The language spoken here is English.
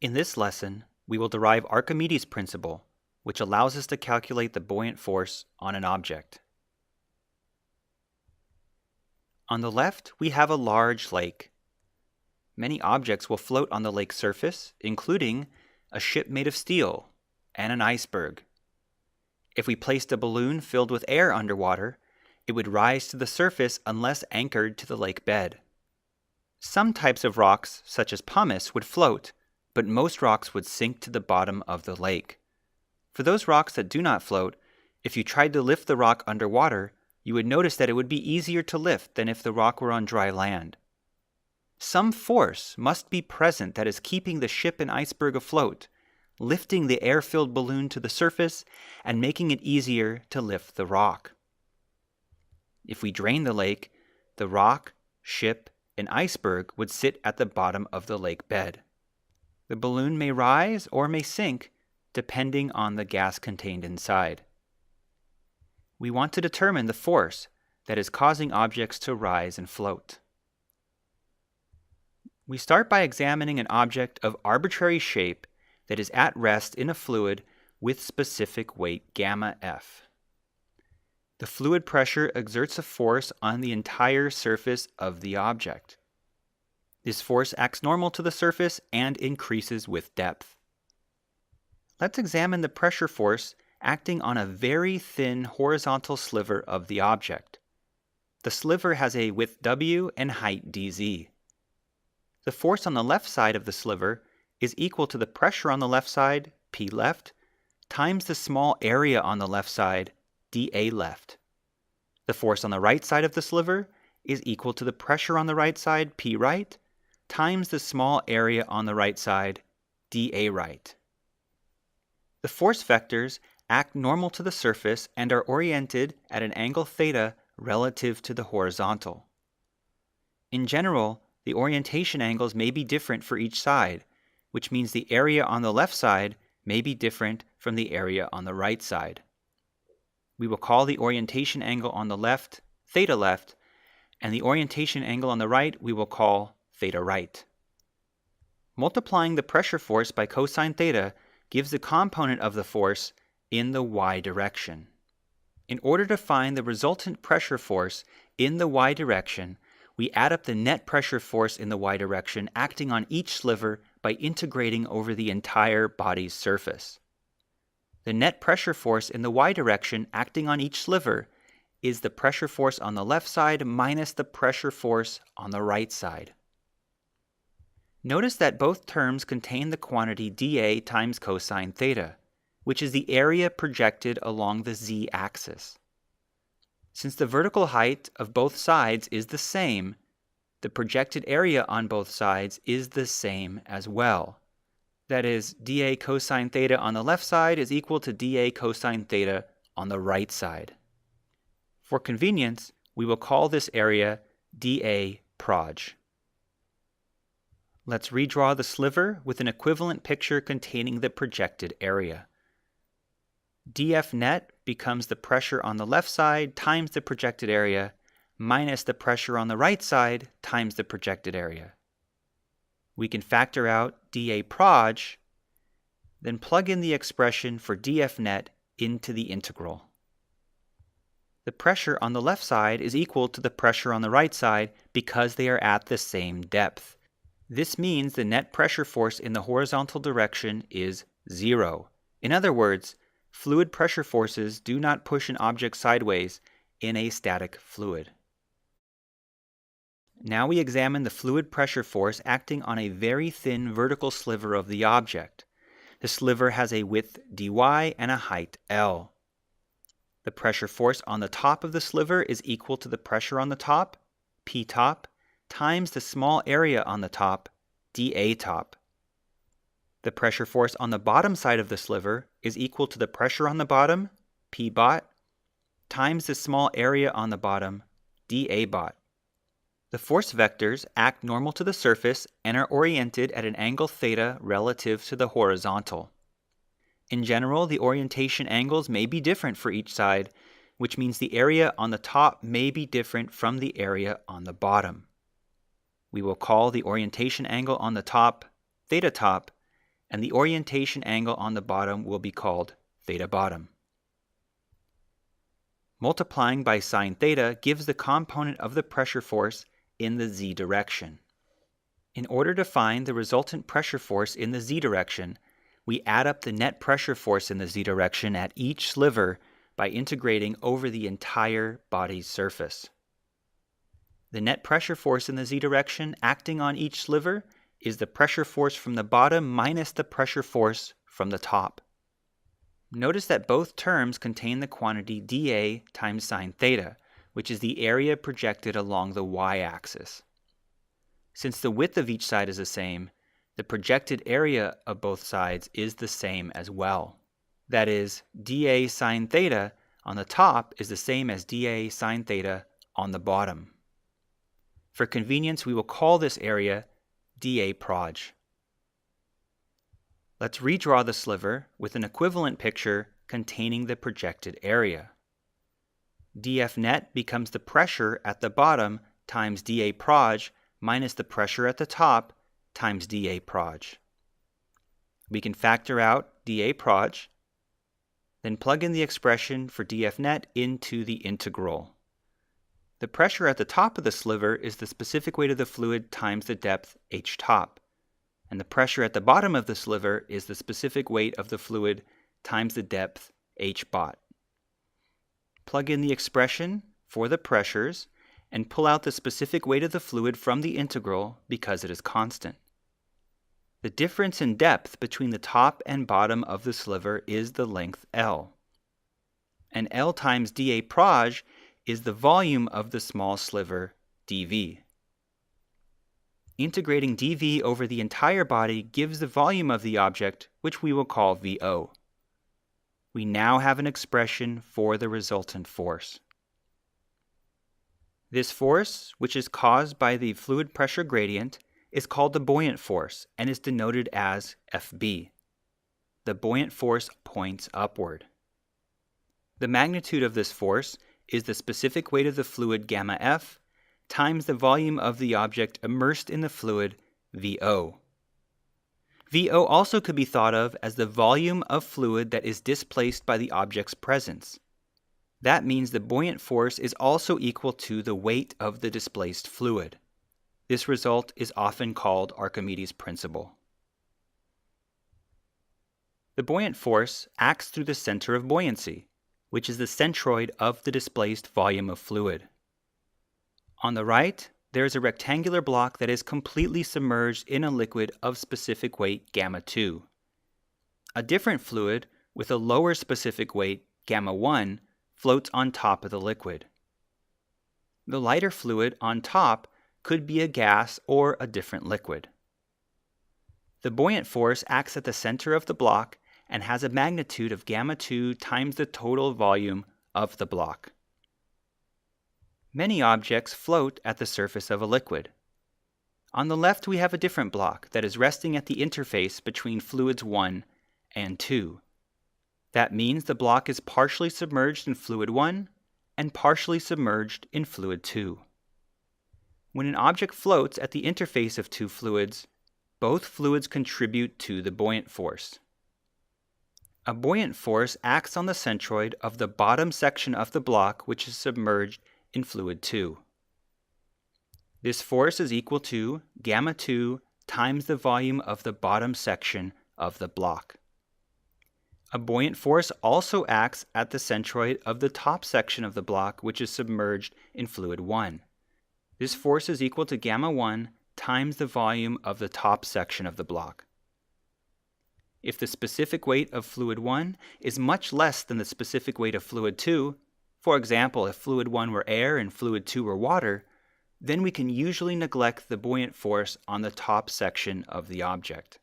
In this lesson, we will derive Archimedes' principle, which allows us to calculate the buoyant force on an object. On the left, we have a large lake. Many objects will float on the lake's surface, including a ship made of steel and an iceberg. If we placed a balloon filled with air underwater, it would rise to the surface unless anchored to the lake bed. Some types of rocks, such as pumice, would float, but most rocks would sink to the bottom of the lake. For those rocks that do not float, if you tried to lift the rock underwater, you would notice that it would be easier to lift than if the rock were on dry land. Some force must be present that is keeping the ship and iceberg afloat, lifting the air-filled balloon to the surface and making it easier to lift the rock. If we drain the lake, the rock, ship, and iceberg would sit at the bottom of the lake bed. The balloon may rise or may sink, depending on the gas contained inside. We want to determine the force that is causing objects to rise and float. We start by examining an object of arbitrary shape that is at rest in a fluid with specific weight gamma F. The fluid pressure exerts a force on the entire surface of the object. This force acts normal to the surface and increases with depth. Let's examine the pressure force acting on a very thin horizontal sliver of the object. The sliver has a width W and height dz. The force on the left side of the sliver is equal to the pressure on the left side, P left, times the small area on the left side, dA left. The force on the right side of the sliver is equal to the pressure on the right side, P right, times the small area on the right side, dA right. The force vectors act normal to the surface and are oriented at an angle theta relative to the horizontal. In general, the orientation angles may be different for each side, which means the area on the left side may be different from the area on the right side. We will call the orientation angle on the left theta left, and the orientation angle on the right we will call theta right. Multiplying the pressure force by cosine theta gives the component of the force in the y direction. In order to find the resultant pressure force in the y direction, we add up the net pressure force in the y direction acting on each sliver by integrating over the entire body's surface. The net pressure force in the y direction acting on each sliver is the pressure force on the left side minus the pressure force on the right side. Notice that both terms contain the quantity dA times cosine theta, which is the area projected along the z-axis. Since the vertical height of both sides is the same, the projected area on both sides is the same as well. That is, dA cosine theta on the left side is equal to dA cosine theta on the right side. For convenience, we will call this area dA proj. Let's redraw the sliver with an equivalent picture containing the projected area. dF net becomes the pressure on the left side times the projected area minus the pressure on the right side times the projected area. We can factor out dA proj, then plug in the expression for dF net into the integral. The pressure on the left side is equal to the pressure on the right side because they are at the same depth. This means the net pressure force in the horizontal direction is 0. In other words, fluid pressure forces do not push an object sideways in a static fluid. Now we examine the fluid pressure force acting on a very thin vertical sliver of the object. The sliver has a width dy and a height L. The pressure force on the top of the sliver is equal to the pressure on the top, P top, times the small area on the top, dA top. The pressure force on the bottom side of the sliver is equal to the pressure on the bottom, P bot, times the small area on the bottom, dA bot. The force vectors act normal to the surface and are oriented at an angle theta relative to the horizontal. In general, the orientation angles may be different for each side, which means the area on the top may be different from the area on the bottom. We will call the orientation angle on the top theta top and the orientation angle on the bottom will be called theta bottom. Multiplying by sine theta gives the component of the pressure force in the z direction. In order to find the resultant pressure force in the z direction, we add up the net pressure force in the z direction at each sliver by integrating over the entire body's surface. The net pressure force in the z direction acting on each sliver is the pressure force from the bottom minus the pressure force from the top. Notice that both terms contain the quantity dA times sine theta, which is the area projected along the y-axis. Since the width of each side is the same, the projected area of both sides is the same as well. That is, dA sine theta on the top is the same as dA sine theta on the bottom. For convenience, we will call this area dA proj. Let's redraw the sliver with an equivalent picture containing the projected area. dF net becomes the pressure at the bottom times dA proj minus the pressure at the top times dA proj. We can factor out dA proj, then plug in the expression for dF net into the integral. The pressure at the top of the sliver is the specific weight of the fluid times the depth h top, and the pressure at the bottom of the sliver is the specific weight of the fluid times the depth h bot. Plug in the expression for the pressures and pull out the specific weight of the fluid from the integral because it is constant. The difference in depth between the top and bottom of the sliver is the length L. And L times dA proj is the volume of the small sliver dV. Integrating dV over the entire body gives the volume of the object, which we will call VO. We now have an expression for the resultant force. This force, which is caused by the fluid pressure gradient, is called the buoyant force and is denoted as FB. The buoyant force points upward. The magnitude of this force is the specific weight of the fluid gamma F times the volume of the object immersed in the fluid VO. VO also could be thought of as the volume of fluid that is displaced by the object's presence. That means the buoyant force is also equal to the weight of the displaced fluid. This result is often called Archimedes' principle. The buoyant force acts through the center of buoyancy, which is the centroid of the displaced volume of fluid. On the right, there is a rectangular block that is completely submerged in a liquid of specific weight gamma 2. A different fluid with a lower specific weight gamma 1 floats on top of the liquid. The lighter fluid on top could be a gas or a different liquid. The buoyant force acts at the center of the block and has a magnitude of gamma 2 times the total volume of the block. Many objects float at the surface of a liquid. On the left, we have a different block that is resting at the interface between fluids 1 and 2. That means the block is partially submerged in fluid 1 and partially submerged in fluid 2. When an object floats at the interface of two fluids, both fluids contribute to the buoyant force. A buoyant force acts on the centroid of the bottom section of the block which is submerged in fluid 2. This force is equal to gamma 2 times the volume of the bottom section of the block. A buoyant force also acts at the centroid of the top section of the block which is submerged in fluid 1. This force is equal to gamma 1 times the volume of the top section of the block. If the specific weight of fluid 1 is much less than the specific weight of fluid 2, for example, if fluid 1 were air and fluid 2 were water, then we can usually neglect the buoyant force on the top section of the object.